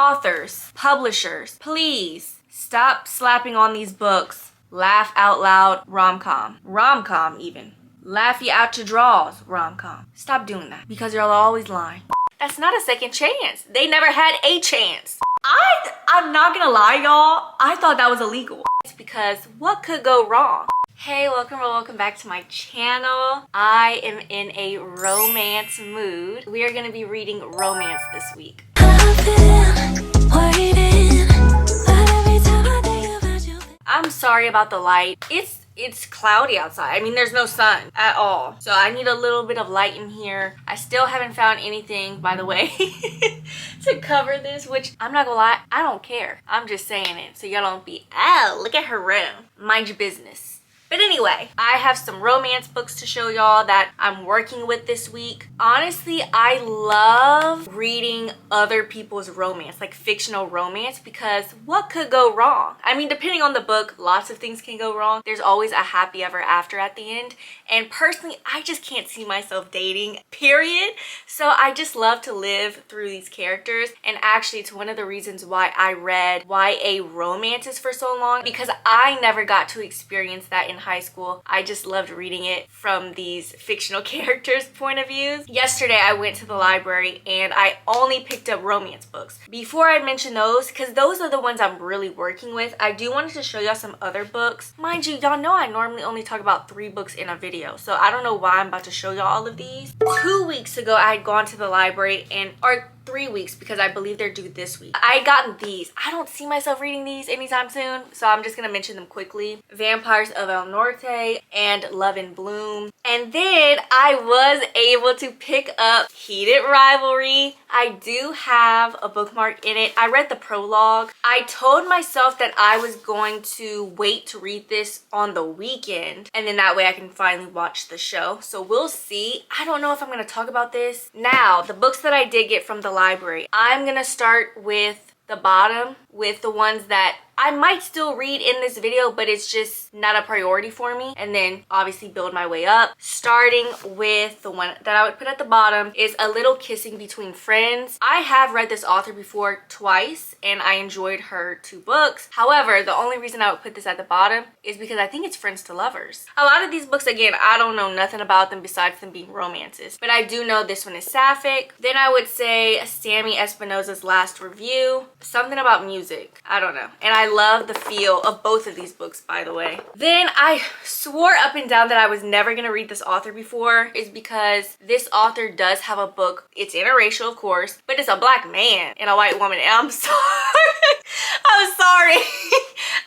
Authors, publishers, please stop slapping on these books. Laugh out loud rom-com. Rom-com even. Laugh you out your drawers rom-com. Stop doing that because you're always lying. That's not a second chance. They never had a chance. I'm not gonna lie, y'all. I thought that was illegal. It's because what could go wrong? Hey, welcome back to my channel. I am in a romance mood. We are gonna be reading romance this week. I'm sorry about the light. It's cloudy outside. I mean, there's no sun at all. So I need a little bit of light in here. I still haven't found anything, by the way, to cover this, which I'm not gonna lie, I don't care. I'm just saying it so y'all don't be, oh, look at her room. Mind your business. But anyway, I have some romance books to show y'all that I'm working with this week. Honestly, I love reading other people's romance, like fictional romance, because what could go wrong? I mean, depending on the book, lots of things can go wrong. There's always a happy ever after at the end. And personally, I just can't see myself dating, period. So I just love to live through these characters. And actually, it's one of the reasons why I read YA romances for so long, because I never got to experience that in high school. I just loved reading it from these fictional characters' point of views. Yesterday I went to the library and I only picked up romance books. Before I mention those, because those are the ones I'm really working with, I do want to show y'all some other books. Mind you, y'all know I normally only talk about 3 books in a video, so I don't know why I'm about to show y'all all of these. 2 weeks ago I had gone to the library or 3 weeks, because I believe they're due this week. I had gotten these. I don't see myself reading these anytime soon, so I'm just gonna mention them quickly. Vampires of El Norte and Love in Bloom. And then I was able to pick up Heated Rivalry. I do have a bookmark in it. I read the prologue. I told myself that I was going to wait to read this on the weekend, and then that way I can finally watch the show. So we'll see. I don't know if I'm gonna talk about this. Now, the books that I did get from the library, I'm gonna start with the bottom, with the ones that I might still read in this video, but it's just not a priority for me, and then obviously build my way up. Starting with the one that I would put at the bottom is A Little Kissing Between Friends. I have read this author before twice and I enjoyed her 2 books. However, the only reason I would put this at the bottom is because I think it's friends to lovers. A lot of these books, again, I don't know nothing about them besides them being romances, but I do know this one is sapphic. Then I would say Sammy Espinosa's Last Review. Something about music, I don't know. And I love the feel of both of these books, by the way. Then I swore up and down that I was never gonna read this author before, is because this author does have a book. It's interracial, of course, but it's a black man and a white woman, and I'm sorry. I'm sorry.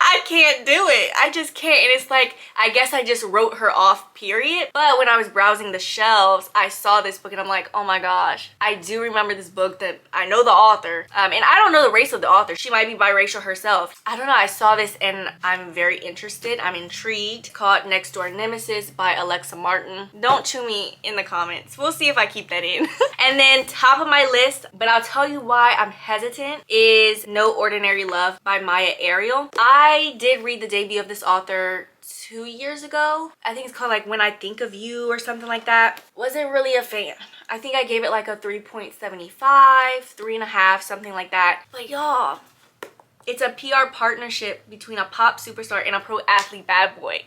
I can't do it. I just can't. And it's like, I guess I just wrote her off, period. But when I was browsing the shelves, I saw this book and I'm like, oh my gosh, I do remember this book, that I know the author. And I don't know the race of the author. She might be biracial herself. I don't know. I saw this and I'm very interested. I'm intrigued. Called Next Door Nemesis by Alexa Martin. Don't chew me in the comments. We'll see if I keep that in. And then top of my list, but I'll tell you why I'm hesitant, is No Ordinary Love by Maya Ariel. I did read the debut of this author 2 years ago. I think it's called like When I Think of You or something like that. Wasn't really a fan. I think I gave it like a 3.75, 3.5, something like that. But y'all, it's a PR partnership between a pop superstar and a pro athlete bad boy.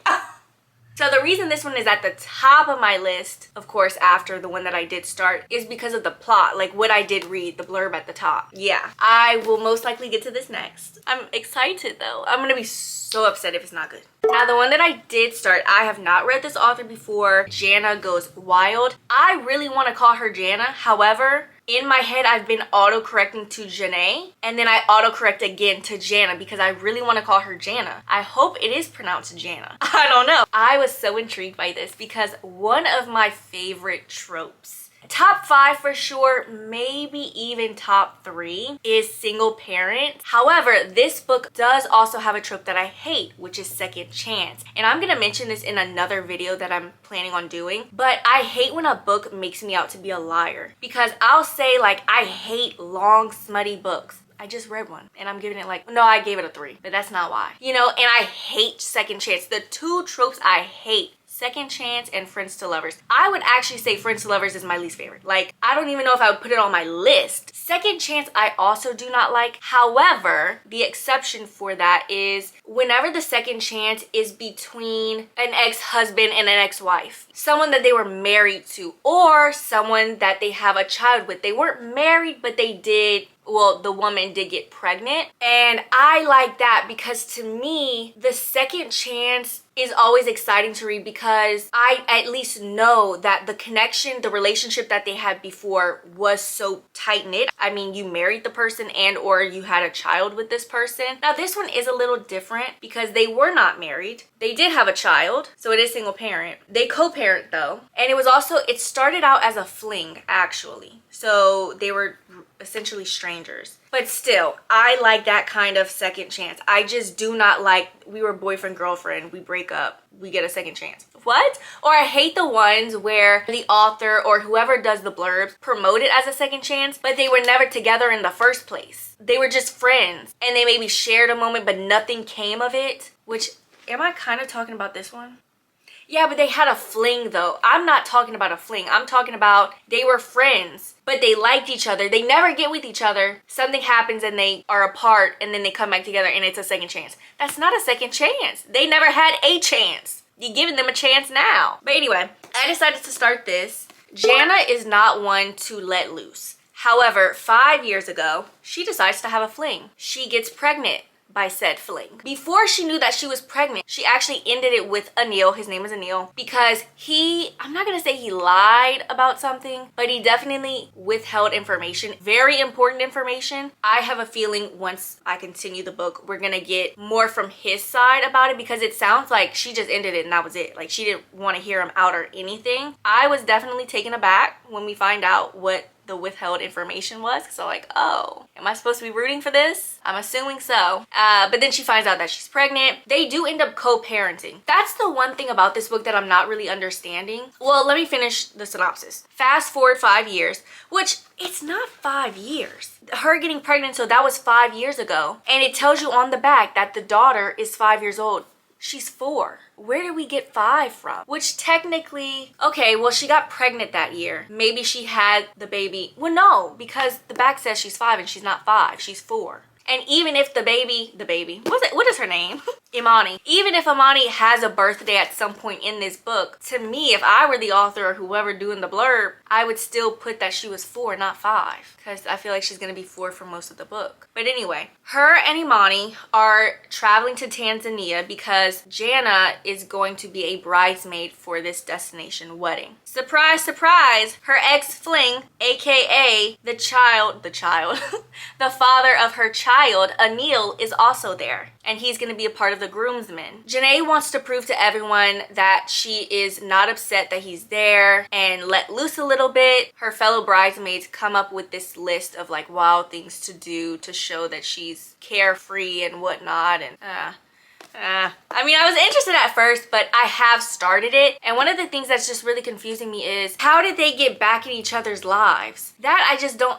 So the reason this one is at the top of my list, of course, after the one that I did start, is because of the plot, like what I did read, the blurb at the top. Yeah, I will most likely get to this next. I'm excited though. I'm gonna be so upset if it's not good. Now, the one that I did start, I have not read this author before. Jana Goes Wild. I really want to call her Jana. However, in my head, I've been auto-correcting to Janae, and then I auto-correct again to Jana because I really want to call her Jana. I hope it is pronounced Jana. I don't know. I was so intrigued by this because one of my favorite tropes, top 5 for sure, maybe even top 3, is single parent. However, this book does also have a trope that I hate, which is second chance. And I'm gonna mention this in another video that I'm planning on doing, but I hate when a book makes me out to be a liar, because I'll say like, I hate long smutty books. I just read one and I'm giving it like, no, I gave it a 3, but that's not why. You know, and I hate second chance. The 2 tropes I hate: Second Chance, and Friends to Lovers. I would actually say Friends to Lovers is my least favorite. Like, I don't even know if I would put it on my list. Second Chance I also do not like. However, the exception for that is whenever the second chance is between an ex-husband and an ex-wife. Someone that they were married to, or someone that they have a child with. They weren't married, but they did, well, the woman did get pregnant. And I like that because to me, the second chance is always exciting to read because I at least know that the connection, the relationship that they had before was so tight-knit. I mean, you married the person and or you had a child with this person. Now, this one is a little different because they were not married. They did have a child, so it is single parent. They co-parent though. And it was also, it started out as a fling, actually. So they were essentially strangers. But still, I like that kind of second chance. I just do not like, we were boyfriend, girlfriend, we break up, we get a second chance. What? Or I hate the ones where the author or whoever does the blurbs promote it as a second chance, but they were never together in the first place. They were just friends and they maybe shared a moment, but nothing came of it. Which, am I kind of talking about this one? Yeah, but they had a fling though. I'm not talking about a fling. I'm talking about they were friends, but they liked each other. They never get with each other. Something happens and they are apart and then they come back together and it's a second chance. That's not a second chance. They never had a chance. You're giving them a chance now. But anyway, I decided to start this. Jana is not one to let loose. However, 5 years ago, she decides to have a fling. She gets pregnant by said fling. Before she knew that she was pregnant, she actually ended it with Anil, his name is Anil, because I'm not gonna say he lied about something, but he definitely withheld information, very important information. I have a feeling once I continue the book, we're gonna get more from his side about it because it sounds like she just ended it and that was it. Like she didn't want to hear him out or anything. I was definitely taken aback when we find out what the withheld information was. So like, oh, am I supposed to be rooting for this? I'm assuming so. But then she finds out that she's pregnant. They do end up co-parenting. That's the one thing about this book that I'm not really understanding. Well, let me finish the synopsis. Fast forward 5 years, which it's not 5 years. Her getting pregnant, so that was 5 years ago. And it tells you on the back that the daughter is 5 years old. She's 4. Where did we get 5 from? Which technically, okay, well, she got pregnant that year. Maybe she had the baby. Well, no, because the back says she's 5 and she's not 5. She's 4. And even if the baby, what is her name? Imani. Even if Imani has a birthday at some point in this book, to me, if I were the author or whoever doing the blurb, I would still put that she was 4, not 5. Because I feel like she's going to be 4 for most of the book. But anyway, her and Imani are traveling to Tanzania because Jana is going to be a bridesmaid for this destination wedding. Surprise, surprise, her ex-fling, aka the the father of her child, Anil, is also there. And he's going to be a part of the groomsmen. Janae wants to prove to everyone that she is not upset that he's there and let loose a little bit. Her fellow bridesmaids come up with this list of like wild things to do to show that she's carefree and whatnot. And I mean, I was interested at first, but I have started it. And one of the things that's just really confusing me is how did they get back in each other's lives? That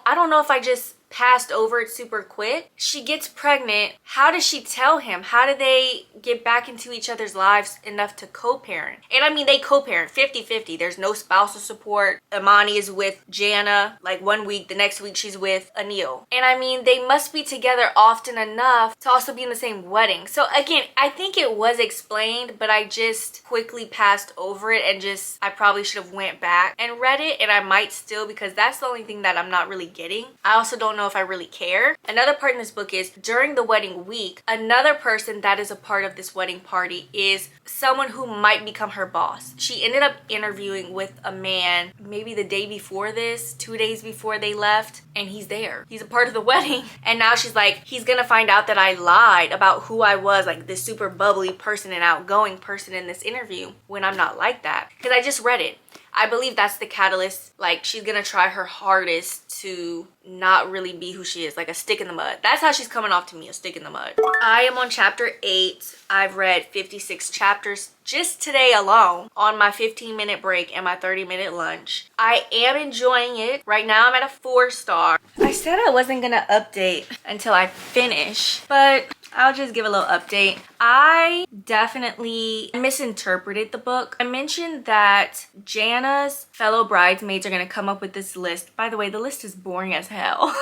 I don't know if I just passed over it super quick. She gets pregnant. How does she tell him? How do they get back into each other's lives enough to co-parent? And I mean, they co-parent 50-50. There's no spousal support. Imani is with Jana like 1 week. The next week she's with Anil. And I mean, they must be together often enough to also be in the same wedding. So again, I think it was explained, but I just quickly passed over it and I probably should have went back and read it, and I might still, because that's the only thing that I'm not really getting. I also don't know if I really care. Another part in this book is during the wedding week, another person that is a part of this wedding party is someone who might become her boss. She ended up interviewing with a man maybe the day before this, 2 days before they left, and he's there. He's a part of the wedding. And now she's like, he's gonna find out that I lied about who I was, like this super bubbly person and outgoing person in this interview, when I'm not like that. Because I just read it. I believe that's the catalyst. Like, she's gonna try her hardest to not really be who she is, like a stick in the mud. That's how she's coming off to me, a stick in the mud. I am on chapter 8. I've read 56 chapters just today alone on my 15-minute break and my 30-minute lunch. I am enjoying it. Right now I'm at a 4-star. I said I wasn't gonna update until I finish, but I'll just give a little update. I definitely misinterpreted the book. I mentioned that Jana's fellow bridesmaids are gonna come up with this list. By the way, the list is boring as hell.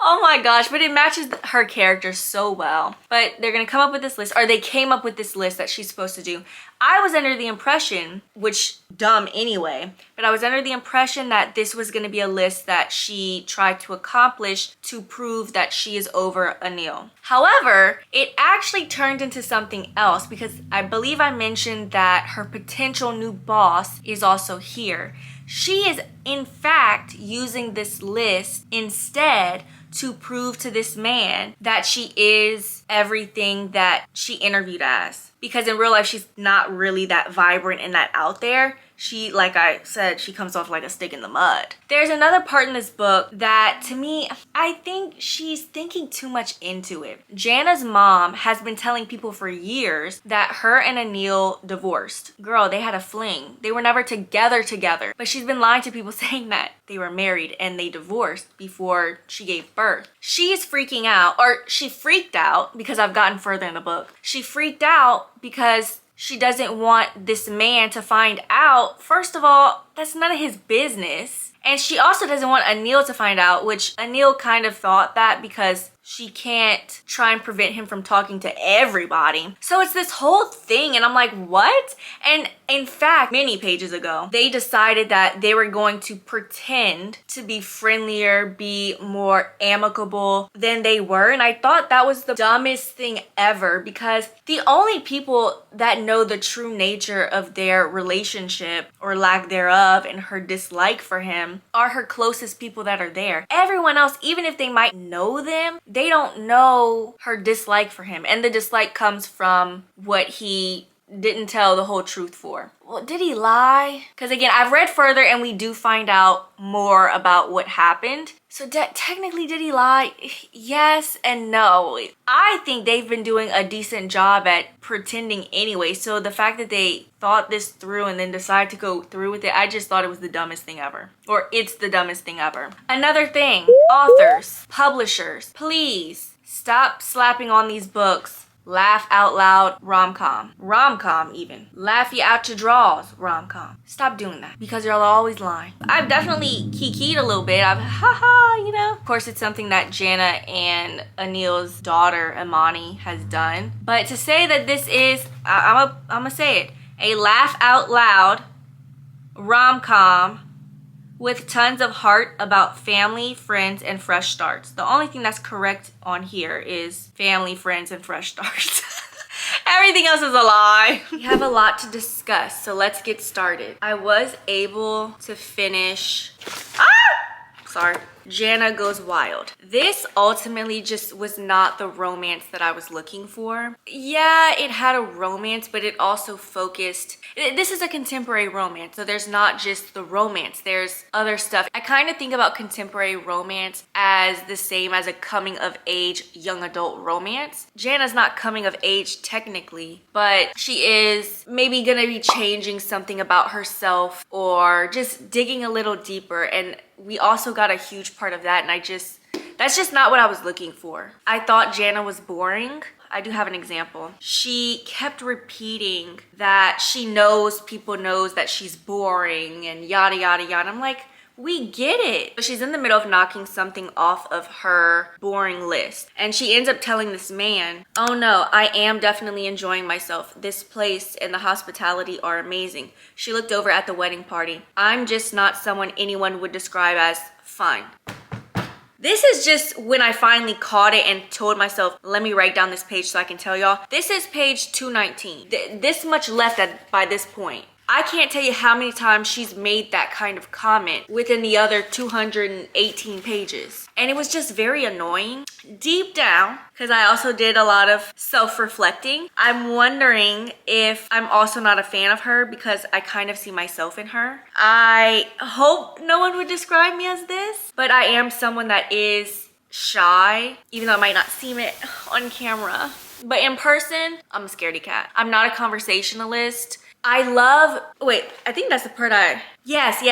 Oh my gosh, but it matches her character so well. But they're gonna come up with this list, or they came up with this list that she's supposed to do. I was under the impression, which dumb anyway, but I was under the impression that this was gonna be a list that she tried to accomplish to prove that she is over Anil. However, it actually turned into something else because I believe I mentioned that her potential new boss is also here. She is in fact using this list instead to prove to this man that she is everything that she interviewed as. Because in real life, she's not really that vibrant and that out there. She, like I said, she comes off like a stick in the mud. There's another part in this book that, to me, I think she's thinking too much into it. Jana's mom has been telling people for years that her and Anil divorced. Girl, they had a fling. They were never together. But she's been lying to people saying that they were married and they divorced before she gave birth. She's freaking out, or she freaked out because I've gotten further in the book. She freaked out because she doesn't want this man to find out. First of all, that's none of his business. And she also doesn't want Anil to find out, which Anil kind of thought that because she can't try and prevent him from talking to everybody. So it's this whole thing, and I'm like, what? And in fact, many pages ago, they decided that they were going to pretend to be friendlier, be more amicable than they were. And I thought that was the dumbest thing ever, because the only people that know the true nature of their relationship or lack thereof and her dislike for him are her closest people that are there. Everyone else, even if they might know them, they don't know her dislike for him. And the dislike comes from what he didn't tell the whole truth for. Well, did he lie? Because again, I've read further and we do find out more about what happened. So technically, did he lie? Yes and no. I think they've been doing a decent job at pretending anyway. So the fact that they thought this through and then decided to go through with it, I just thought it was the dumbest thing ever. Or it's the dumbest thing ever. Another thing, authors, publishers, please stop slapping on these books laugh out loud rom-com. Rom-com even. Laugh you out your drawers rom-com. Stop doing that because y'all are always lying. I've definitely kikied a little bit. I've haha, you know. Of course, it's something that Jana and Anil's daughter Imani has done. But to say that this is, I'm gonna say it, a laugh out loud rom-com with tons of heart about family, friends, and fresh starts. The only thing that's correct on here is family, friends, and fresh starts. Everything else is a lie. We have a lot to discuss, so let's get started. I was able to finish... Sorry. Jana Goes Wild. This ultimately just was not the romance that I was looking for. Yeah, it had a romance, but it also focused... This is a contemporary romance, so there's not just the romance, there's other stuff. I kind of think about contemporary romance as the same as a coming of age young adult romance. Jana's not coming of age technically, but she is maybe gonna be changing something about herself or just digging a little deeper, and we also got a huge part of that, and that's just not what I was looking for. I thought Jana was boring. I do have an example. She kept repeating that she knows people knows that she's boring and yada yada yada. I'm like, we get it. But she's in the middle of knocking something off of her boring list, and she ends up telling this man, oh no, I am definitely enjoying myself. This place and the hospitality are amazing. She looked over at the wedding party. I'm just not someone anyone would describe as fun. This is just when I finally caught it and told myself, let me write down this page so I can tell y'all. This is page 219. This much left by this point. I can't tell you how many times she's made that kind of comment within the other 218 pages. And it was just very annoying. Deep down, because I also did a lot of self-reflecting, I'm wondering if I'm also not a fan of her because I kind of see myself in her. I hope no one would describe me as this, but I am someone that is shy, even though I might not seem it on camera. But in person, I'm a scaredy cat. I'm not a conversationalist. I love, wait, I think that's the part yes.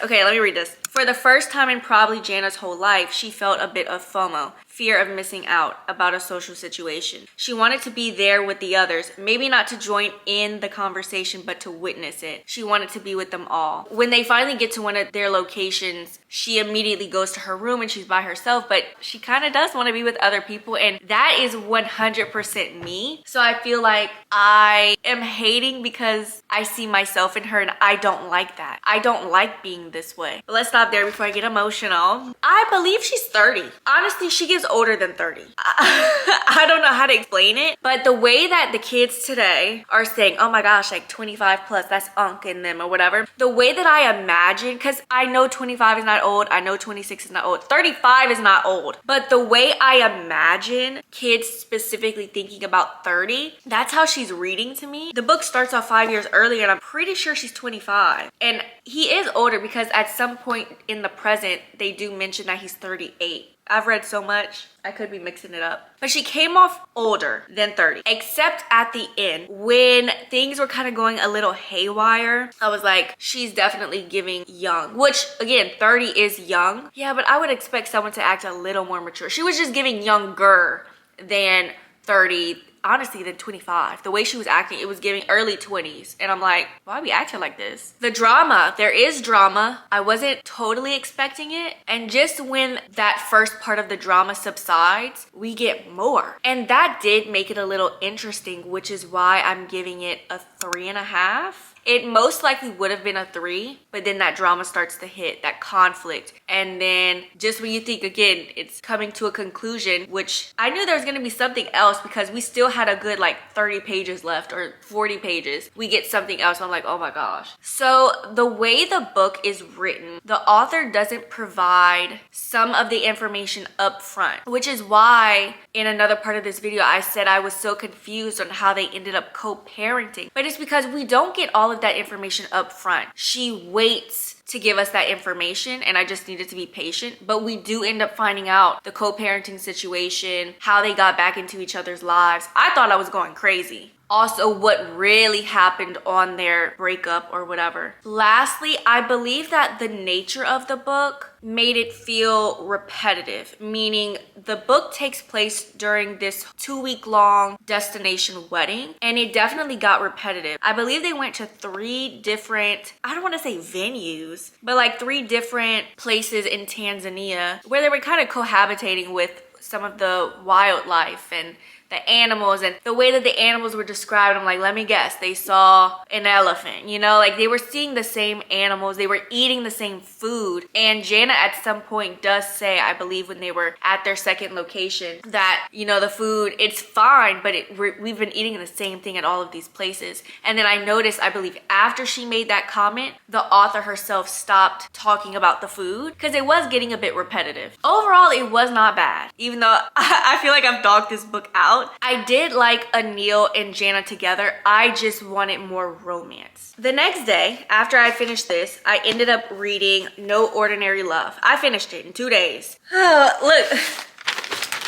Okay, let me read this. For the first time in probably Jana's whole life, she felt a bit of FOMO, fear of missing out about a social situation. She wanted to be there with the others, maybe not to join in the conversation, but to witness it. She wanted to be with them all. When they finally get to one of their locations, she immediately goes to her room and she's by herself, but she kind of does want to be with other people, and that is 100% me. So I feel like I am hating because I see myself in her, and I don't like that. I don't like being this way. But let's stop there before I get emotional. I believe she's 30. Honestly, she gets older than 30. I don't know how to explain it, but the way that the kids today are saying, oh my gosh, like 25 plus, that's unk in them or whatever. The way that I imagine, because I know 25 is not old, I know 26 is not old, 35 is not old, but the way I imagine kids specifically thinking about 30, that's how she's reading to me. The book starts off 5 years earlier, and I'm pretty sure she's 25. And he is older because at some point in the present, they do mention that he's 38. I've read so much, I could be mixing it up. But she came off older than 30, except at the end when things were kind of going a little haywire. I was like, she's definitely giving young, which again, 30 is young. Yeah, but I would expect someone to act a little more mature. She was just giving younger than 30. Honestly, than 25. The way she was acting, it was giving early 20s. And I'm like, why are we acting like this? The drama, there is drama. I wasn't totally expecting it. And just when that first part of the drama subsides, we get more. And that did make it a little interesting, which is why I'm giving it a 3.5. It most likely would have been a 3, but then that drama starts to hit, that conflict. And then just when you think, again, it's coming to a conclusion, which I knew there was going to be something else because we still had a good like 30 pages left or 40 pages. We get something else. I'm like, oh my gosh. So the way the book is written, the author doesn't provide some of the information up front, which is why in another part of this video, I said I was so confused on how they ended up co-parenting. But it's because we don't get all of that information up front. She waits to give us that information, and I just needed to be patient. But we do end up finding out the co-parenting situation, how they got back into each other's lives. I thought I was going crazy. Also, what really happened on their breakup or whatever. Lastly, I believe that the nature of the book made it feel repetitive, meaning the book takes place during this 2-week-long destination wedding, and it definitely got repetitive. I believe they went to 3 different, I don't want to say venues, but like 3 different places in Tanzania where they were kind of cohabitating with some of the wildlife and the animals, and the way that the animals were described, I'm like, let me guess, they saw an elephant, you know, like they were seeing the same animals, they were eating the same food. And Jana at some point does say, I believe when they were at their second location, that, you know, the food, it's fine, but we've been eating the same thing at all of these places. And then I noticed, I believe after she made that comment, the author herself stopped talking about the food because it was getting a bit repetitive. Overall, it was not bad, even though I feel like I've dogged this book out. I did like Anil and Jana together. I just wanted more romance. The next day, after I finished this, I ended up reading No Ordinary Love. I finished it in 2 days. Look,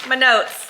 my notes.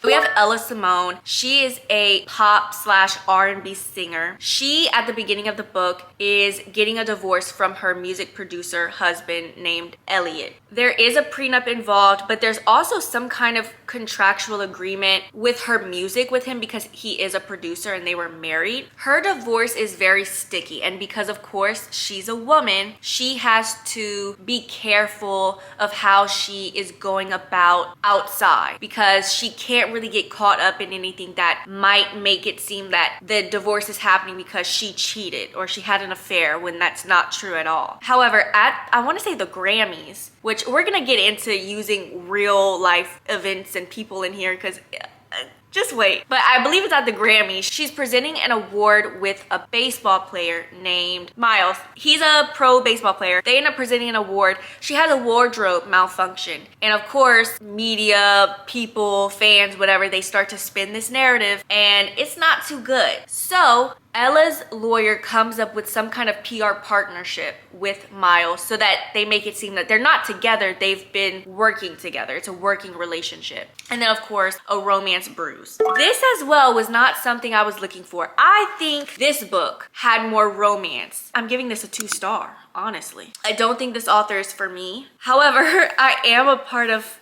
We have Ella Simone. She is a pop / R&B singer. She, at the beginning of the book, is getting a divorce from her music producer husband named Elliot. There is a prenup involved, but there's also some kind of contractual agreement with her music with him because he is a producer and they were married. Her divorce is very sticky, and because of course she's a woman, she has to be careful of how she is going about outside because she can't really get caught up in anything that might make it seem that the divorce is happening because she cheated or she had an affair, when that's not true at all. However, at, I want to say the Grammys, which we're gonna get into using real life events and people in here because just wait. But I believe it's at the Grammys. She's presenting an award with a baseball player named Miles. He's a pro baseball player. They end up presenting an award. She has a wardrobe malfunction. And of course, media, people, fans, whatever, they start to spin this narrative and it's not too good. So Ella's lawyer comes up with some kind of PR partnership with Miles so that they make it seem that they're not together, they've been working together. It's a working relationship. And then of course, a romance brews. This as well was not something I was looking for. I think this book had more romance. I'm giving this a 2 star. honestly. I don't think this author is for me. However, I'm a part of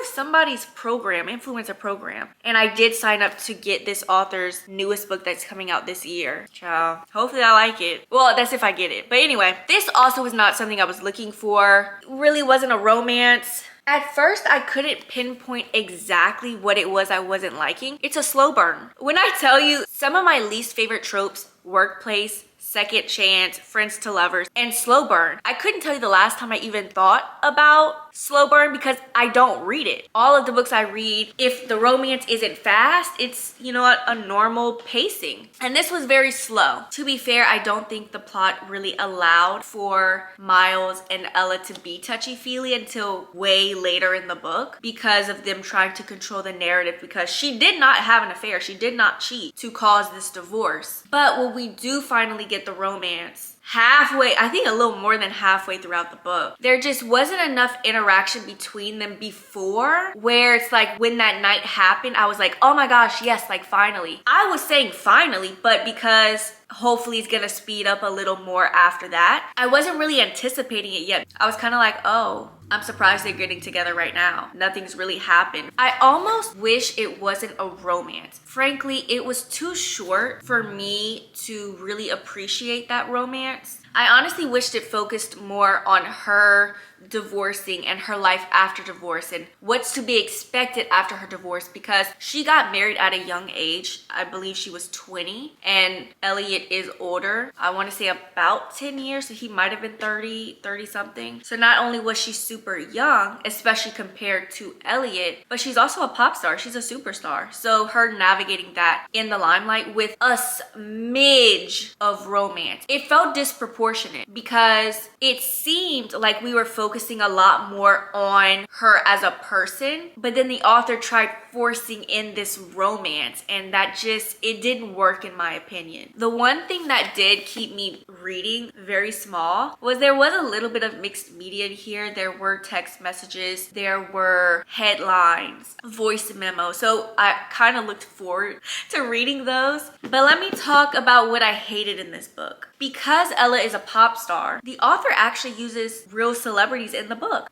somebody's program, influencer program. And I did sign up to get this author's newest book that's coming out this year. Ciao. Hopefully I like it. Well, that's if I get it. But anyway, this also was not something I was looking for. It really wasn't a romance. At first, I couldn't pinpoint exactly what it was I wasn't liking. It's a slow burn. When I tell you some of my least favorite tropes, workplace, second chance, friends to lovers, and slow burn. I couldn't tell you the last time I even thought about slow burn because I don't read it. All of the books I read, if the romance isn't fast, it's, you know, a normal pacing. And this was very slow. To be fair, I don't think the plot really allowed for Miles and Ella to be touchy-feely until way later in the book because of them trying to control the narrative, because she did not have an affair. She did not cheat to cause this divorce. But when we do finally get the romance, halfway, I think a little more than halfway throughout the book, there just wasn't enough interaction between them before where it's like when that night happened, I was like, oh my gosh, yes, like finally. I was saying finally, but because hopefully it's gonna speed up a little more after that, I wasn't really anticipating it yet. I was kind of like, oh, I'm surprised they're getting together right now. Nothing's really happened. I almost wish it wasn't a romance. Frankly, it was too short for me to really appreciate that romance. I honestly wished it focused more on her divorcing and her life after divorce and what's to be expected after her divorce, because she got married at a young age. I believe she was 20 and Elliot is older. I want to say about 10 years, so he might have been 30 something. So not only was she super young, especially compared to Elliot, but she's also a pop star. She's a superstar. So her navigating that in the limelight with a smidge of romance, it felt disproportionate because it seemed like we were focusing a lot more on her as a person, but then the author tried forcing in this romance, and that just, it didn't work in my opinion. The one thing that did keep me reading very small was there was a little bit of mixed media here. There were text messages, there were headlines, voice memos, so I kind of looked forward to reading those. But let me talk about what I hated in this book. Because Ella is a pop star, the author actually uses real celebrities in the book.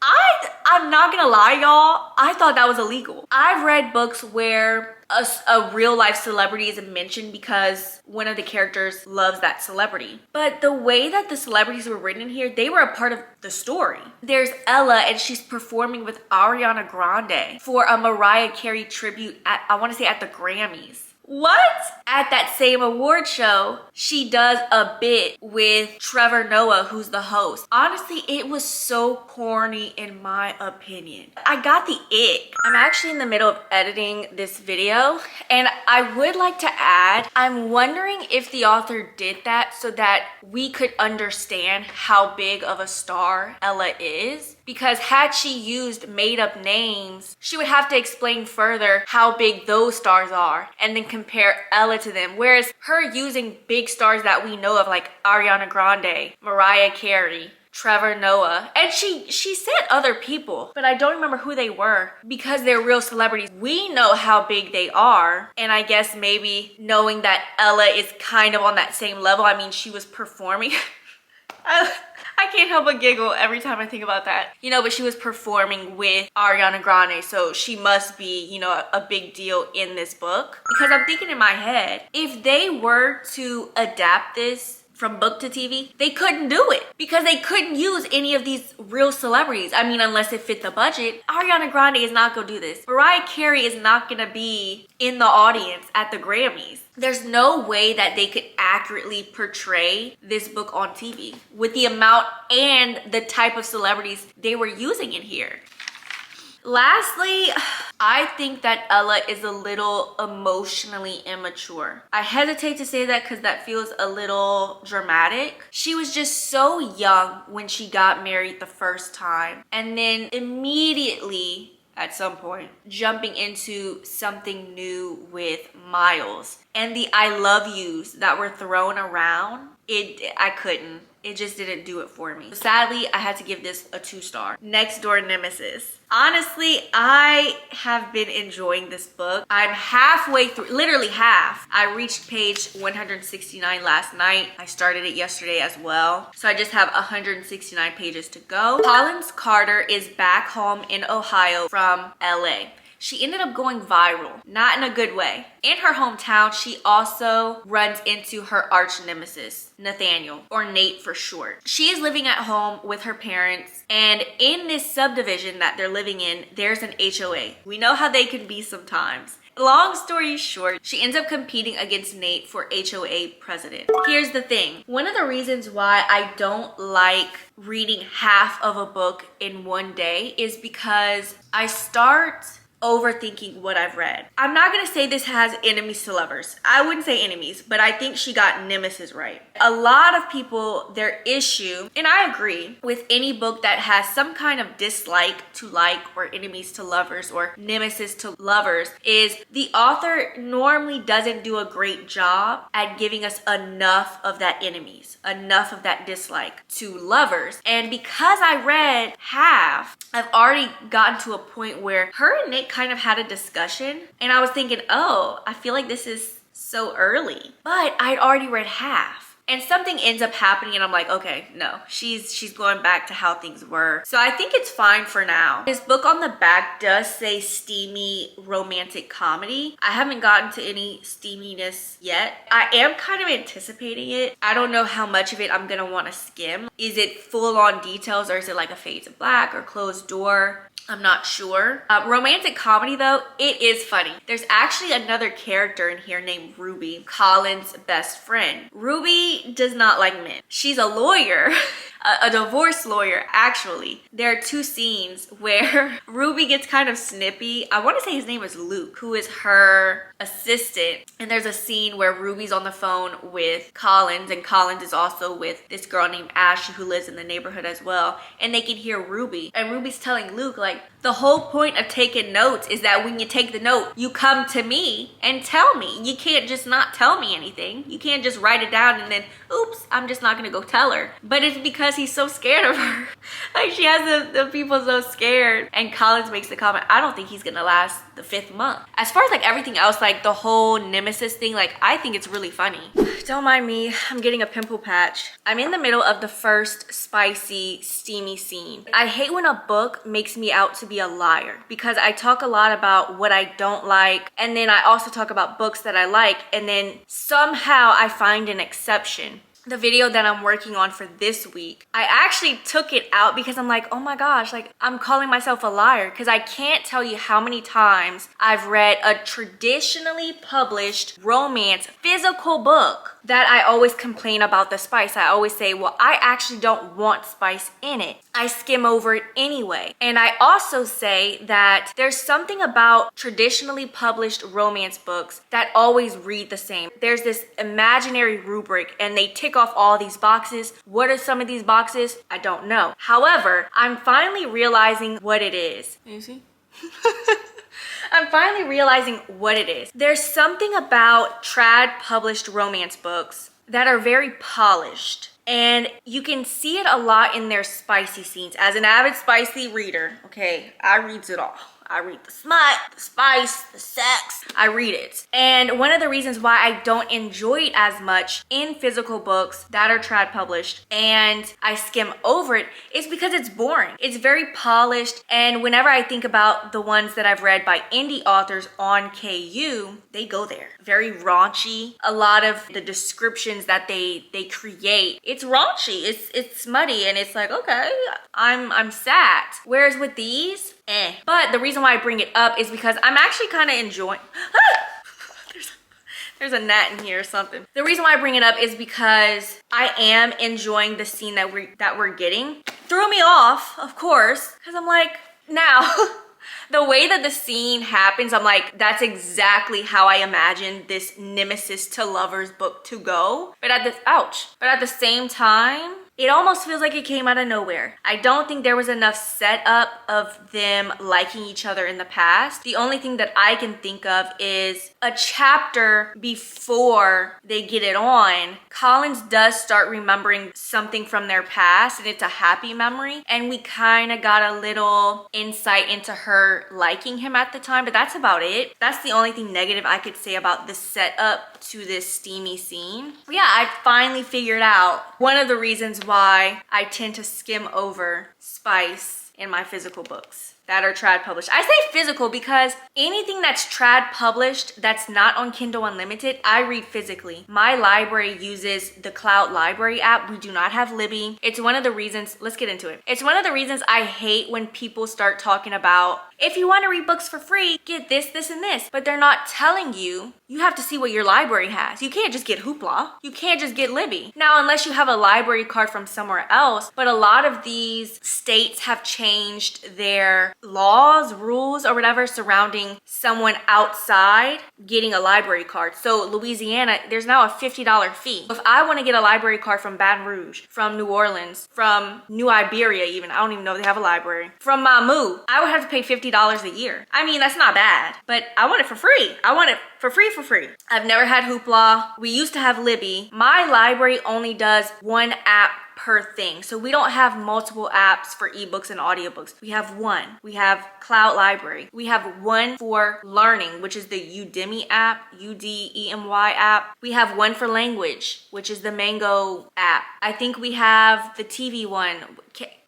I'm not gonna lie, y'all, I thought that was illegal. I've read books where a real life celebrity is mentioned because one of the characters loves that celebrity. But the way that the celebrities were written in here, they were a part of the story. There's Ella and she's performing with Ariana Grande for a Mariah Carey tribute at, I want to say at the Grammys. What? At that same award show, she does a bit with Trevor Noah, who's the host. Honestly, it was so corny in my opinion. I got the ick. I'm actually in the middle of editing this video, and I would like to add, I'm wondering if the author did that so that we could understand how big of a star Ella is. Because had she used made-up names, she would have to explain further how big those stars are and then compare Ella to them. Whereas her using big stars that we know of, like Ariana Grande, Mariah Carey, Trevor Noah, and she said other people, but I don't remember who they were. Because they're real celebrities, we know how big they are. And I guess maybe knowing that Ella is kind of on that same level, I mean, she was performing. I can't help but giggle every time I think about that. You know, but she was performing with Ariana Grande, so she must be, you know, a big deal in this book. Because I'm thinking in my head, if they were to adapt this from book to TV, they couldn't do it because they couldn't use any of these real celebrities. I mean, unless it fit the budget. Ariana Grande is not gonna do this. Mariah Carey is not gonna be in the audience at the Grammys. There's no way that they could accurately portray this book on TV with the amount and the type of celebrities they were using in here. Lastly, I think that Ella is a little emotionally immature. I hesitate to say that because that feels a little dramatic. She was just so young when she got married the first time, and then immediately at some point jumping into something new with Miles, and the I love yous that were thrown around, I couldn't. It just didn't do it for me. Sadly, I had to give this a 2-star. Next Door Nemesis. Honestly, I have been enjoying this book. I'm halfway through, literally half. I reached page 169 last night. I started it yesterday as well. So I just have 169 pages to go. Collins Carter is back home in Ohio from LA. She ended up going viral, not in a good way. In her hometown, she also runs into her arch nemesis, Nathaniel, or Nate for short. She is living at home with her parents, and in this subdivision that they're living in, there's an HOA. We know how they can be sometimes. Long story short, she ends up competing against Nate for HOA president. Here's the thing. One of the reasons why I don't like reading half of a book in one day is because I start overthinking what I've read. I'm not gonna say this has enemies to lovers. I wouldn't say enemies, but I think she got nemesis right. A lot of people, their issue, and I agree, with any book that has some kind of dislike to like or enemies to lovers or nemesis to lovers is the author normally doesn't do a great job at giving us enough of that enemies, enough of that dislike to lovers. And because I read half, I've already gotten to a point where her and Nick kind of had a discussion, and I was thinking, oh, I feel like this is so early, but I'd already read half. And something ends up happening and I'm like, okay, no, she's going back to how things were. So I think it's fine for now. This book on the back does say steamy romantic comedy. I haven't gotten to any steaminess yet. I am kind of anticipating it. I don't know how much of it I'm gonna want to skim. Is it full on details or is it like a Fade to Black or Closed Door? I'm not sure. Romantic comedy though, it is funny. There's actually another character in here named Ruby, Colin's best friend. Ruby does not like men. She's a lawyer, a divorce lawyer actually. There are 2 scenes where Ruby gets kind of snippy. I want to say his name is Luke, who is her assistant. And there's a scene where Ruby's on the phone with Collins, and Collins is also with this girl named Ashley who lives in the neighborhood as well. And they can hear Ruby. And Ruby's telling Luke, like, the whole point of taking notes is that when you take the note, you come to me and tell me. You can't just not tell me anything. You can't just write it down and then, oops, I'm just not gonna go tell her. But it's because he's so scared of her. Like, she has the people so scared. And Collins makes the comment, I don't think he's gonna last the 5th month. As far as like everything else, like the whole nemesis thing, like I think it's really funny. Don't mind me, I'm getting a pimple patch. I'm in the middle of the first spicy, steamy scene. I hate when a book makes me out to be a liar because I talk a lot about what I don't like, and then I also talk about books that I like, and then somehow I find an exception. The video that I'm working on for this week, I actually took it out because I'm like, oh my gosh, like I'm calling myself a liar because I can't tell you how many times I've read a traditionally published romance physical book that I always complain about the spice. I always say, well, I actually don't want spice in it. I skim over it anyway. And I also say that there's something about traditionally published romance books that always read the same. There's this imaginary rubric and they tick off all these boxes. What are some of these boxes? I don't know. However, I'm finally realizing what it is. You see? I'm finally realizing what it is. There's something about trad published romance books that are very polished. And you can see it a lot in their spicy scenes. As an avid spicy reader, okay, I reads it all. I read the smut, the spice, the sex, I read it. And one of the reasons why I don't enjoy it as much in physical books that are trad published and I skim over it is because it's boring. It's very polished, and whenever I think about the ones that I've read by indie authors on KU, they go there. Very raunchy. A lot of the descriptions that they create, it's raunchy, it's smutty, and it's like, okay, I'm sad. Whereas with these, But the reason why I bring it up is because I'm actually kind of enjoying... There's a gnat in here or something. The reason why I bring it up is because I am enjoying the scene that we're getting. Threw me off, of course, because I'm like, now... The way that the scene happens, I'm like, that's exactly how I imagine this nemesis to lovers book to go. But at the same time, It almost feels like it came out of nowhere. I don't think there was enough setup of them liking each other in the past. The only thing that I can think of is a chapter before they get it on. Collins does start remembering something from their past, and it's a happy memory. And we kind of got a little insight into her liking him at the time, but that's about it. That's the only thing negative I could say about the setup to this steamy scene. But yeah, I finally figured out one of the reasons why I tend to skim over spice in my physical books that are trad published. I say physical because anything that's trad published that's not on Kindle Unlimited, I read physically. My library uses the Cloud Library app. We do not have Libby. It's one of the reasons, let's get into it. It's one of the reasons I hate when people start talking about, if you want to read books for free, get this, this, and this. But they're not telling you, you have to see what your library has. You can't just get Hoopla. You can't just get Libby. Now, unless you have a library card from somewhere else, but a lot of these states have changed their laws, rules, or whatever surrounding someone outside getting a library card. So Louisiana, there's now a $50 fee. If I want to get a library card from Baton Rouge, from New Orleans, from New Iberia even, I don't even know if they have a library, from Mamu, I would have to pay $50 a year. I mean, that's not bad, but I want it for free. I want it for free. I've never had Hoopla. We used to have Libby. My library only does one app per thing. So we don't have multiple apps for ebooks and audiobooks. We have one. We have Cloud Library. We have one for learning, which is the Udemy app, UDEMY app. We have one for language, which is the Mango app. I think we have the TV one,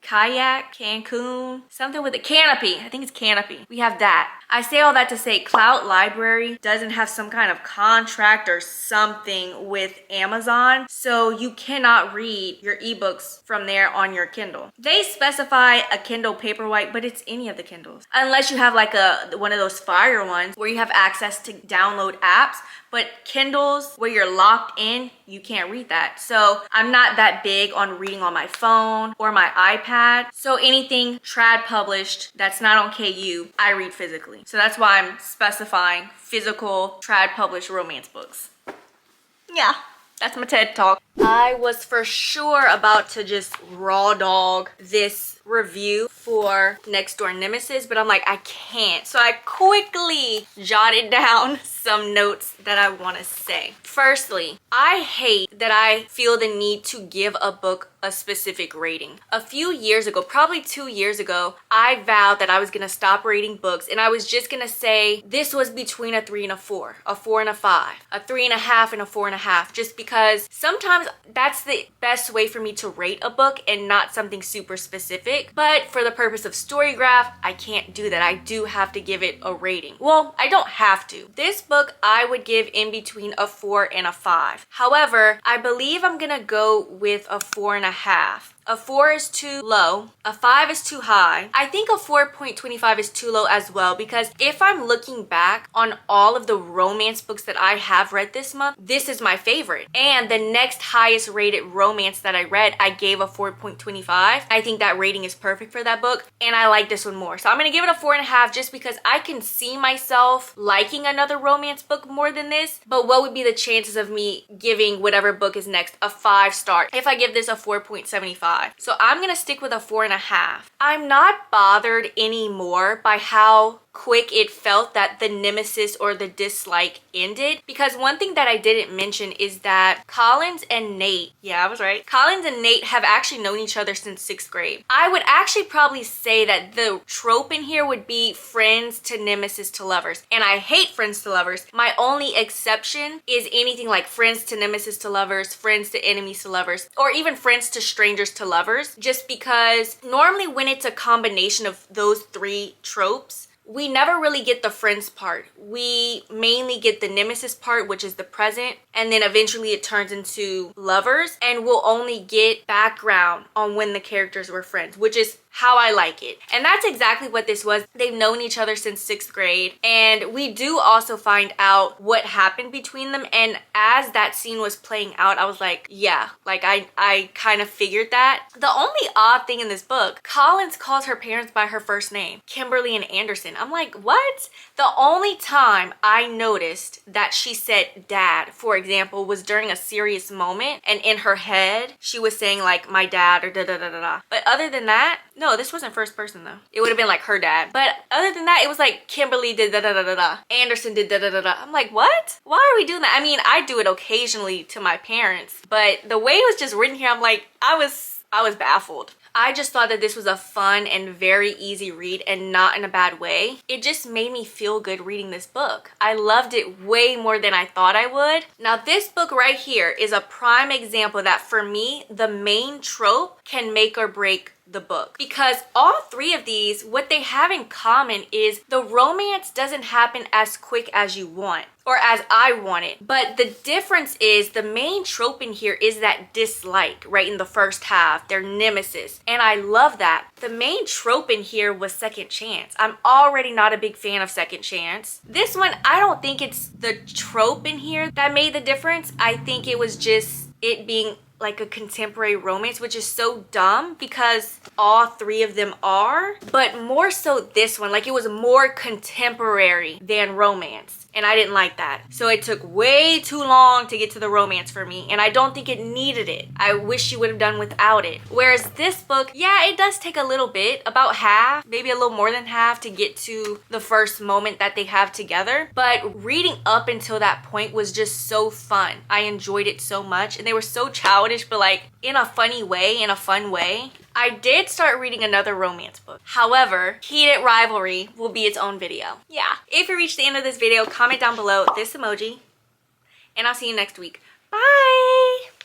Kayak, Cancun, something with a Canopy. I think it's Canopy. We have that. I say all that to say Cloud Library doesn't have some kind of contract or something with Amazon, so you cannot read your ebooks from there on your Kindle. They specify a Kindle Paperwhite, but it's any of the Kindles. Unless you have like one of those Fire ones where you have access to download apps, but Kindles where you're locked in, you can't read that. So I'm not that big on reading on my phone or my iPad. So anything trad published that's not on KU, I read physically. So that's why I'm specifying physical trad published romance books. Yeah, that's my TED Talk. I was for sure about to just raw dog this review for Next Door Nemesis, but I'm like, I can't. So I quickly jotted down some notes that I want to say. Firstly, I hate that I feel the need to give a book a specific rating. A few years ago, probably 2 years ago, I vowed that I was gonna stop rating books and I was just gonna say this was between a 3 and a 4, a 4 and a 5, a 3.5 and a 4.5, just because sometimes that's the best way for me to rate a book and not something super specific. But for the purpose of Storygraph, I can't do that. I do have to give it a rating. Well, I don't have to. This book I would give in between a 4 and a 5. However, I believe I'm gonna go with a 4.5. A 4 is too low, a 5 is too high. I think a 4.25 is too low as well, because if I'm looking back on all of the romance books that I have read this month, this is my favorite. And the next highest rated romance that I read, I gave a 4.25. I think that rating is perfect for that book, and I like this one more. So I'm gonna give it a 4.5 just because I can see myself liking another romance book more than this. But what would be the chances of me giving whatever book is next a 5-star if I give this a 4.75? So I'm gonna stick with a 4.5. I'm not bothered anymore by how quick it felt that the nemesis or the dislike ended, because one thing that I didn't mention is that Collins and Nate, yeah, I was right, Collins and Nate have actually known each other since 6th grade. I would actually probably say that the trope in here would be friends to nemesis to lovers, and I hate friends to lovers. My only exception is anything like friends to nemesis to lovers, friends to enemies to lovers, or even friends to strangers to lovers, just because normally when it's a combination of those three tropes, we never really get the friends part. We mainly get the nemesis part, which is the present, and then eventually it turns into lovers, and we'll only get background on when the characters were friends, which is how I like it. And that's exactly what this was. They've known each other since 6th grade. And we do also find out what happened between them. And as that scene was playing out, I was like, yeah, like I kind of figured that. The only odd thing in this book, Collins calls her parents by her first name, Kimberly and Anderson. I'm like, what? The only time I noticed that she said dad, for example, was during a serious moment, and in her head she was saying like my dad or da da da da da. But other than that, no, this wasn't first person though. It would have been like her dad. But other than that, it was like Kimberly did da da da da da, Anderson did da da da da. I'm like, what? Why are we doing that? I mean, I do it occasionally to my parents, but the way it was just written here, I'm like, I was baffled. I just thought that this was a fun and very easy read, and not in a bad way. It just made me feel good reading this book. I loved it way more than I thought I would. Now this book right here is a prime example that for me, the main trope can make or break the book, because all three of these, what they have in common is the romance doesn't happen as quick as you want, or as I want it. But the difference is the main trope in here is that dislike, right? In the first half, their nemesis. And I love that. The main trope in here was second chance. I'm already not a big fan of second chance. This one, I don't think it's the trope in here that made the difference. I think it was just it being like a contemporary romance, which is so dumb because all three of them are, but more so this one, like it was more contemporary than romance. And I didn't like that. So it took way too long to get to the romance for me. And I don't think it needed it. I wish you would have done without it. Whereas this book, yeah, it does take a little bit, about half, maybe a little more than half to get to the first moment that they have together. But reading up until that point was just so fun. I enjoyed it so much. And they were so childish, but like in a funny way, in a fun way. I did start reading another romance book. However, Heated Rivalry will be its own video. Yeah. If you reached the end of this video, comment down below this emoji. And I'll see you next week. Bye!